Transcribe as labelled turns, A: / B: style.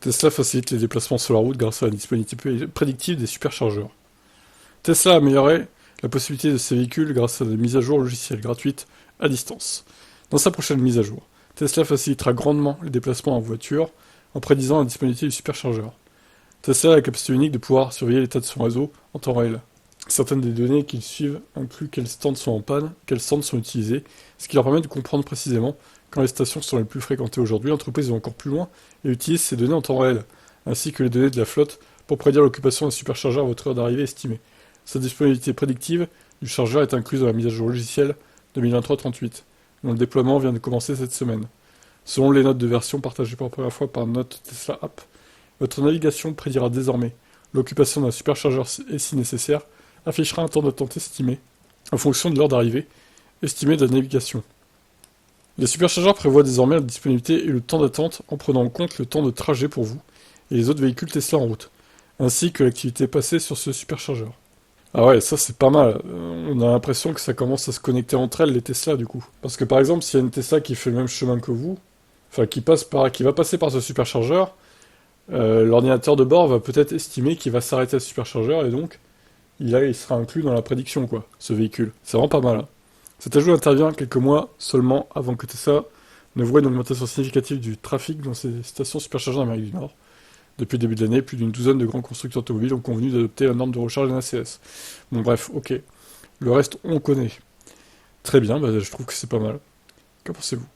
A: Tesla facilite les déplacements sur la route grâce à la disponibilité prédictive des superchargeurs. Tesla a amélioré la possibilité de ces véhicules grâce à des mises à jour logicielles gratuites à distance. Dans sa prochaine mise à jour, Tesla facilitera grandement les déplacements en voiture en prédisant la disponibilité du superchargeur. Tesla a la capacité unique de pouvoir surveiller l'état de son réseau en temps réel. Certaines des données qu'ils suivent incluent quels stands sont en panne, quels stands sont utilisés, ce qui leur permet de comprendre précisément quand les stations sont les plus fréquentées aujourd'hui. L'entreprise va encore plus loin et utilise ces données en temps réel, ainsi que les données de la flotte pour prédire l'occupation d'un superchargeur à votre heure d'arrivée estimée. Sa disponibilité prédictive du chargeur est incluse dans la mise à jour logicielle 2023-38, dont le déploiement vient de commencer cette semaine. Selon les notes de version partagées pour la première fois par Note Tesla App, votre navigation prédira désormais l'occupation d'un superchargeur et, si nécessaire, affichera un temps d'attente estimé en fonction de l'heure d'arrivée estimée de la navigation. Les superchargeurs prévoient désormais la disponibilité et le temps d'attente en prenant en compte le temps de trajet pour vous et les autres véhicules Tesla en route, ainsi que l'activité passée sur ce superchargeur. Ah ouais, ça c'est pas mal. On a l'impression que ça commence à se connecter entre elles, les Tesla, du coup. Parce que par exemple, s'il y a une Tesla qui fait le même chemin que vous, enfin qui va passer par ce superchargeur, l'ordinateur de bord va peut-être estimer qu'il va s'arrêter à ce superchargeur et donc il sera inclus dans la prédiction, quoi, ce véhicule. C'est vraiment pas mal, hein. Cet ajout intervient quelques mois seulement avant que Tesla ne voie une augmentation significative du trafic dans ses stations superchargeurs d'Amérique du Nord. Depuis le début de l'année, plus d'une douzaine de grands constructeurs automobiles ont convenu d'adopter la norme de recharge NACS. Bon bref, ok. Le reste, on connaît. Très bien, bah, je trouve que c'est pas mal. Qu'en pensez-vous?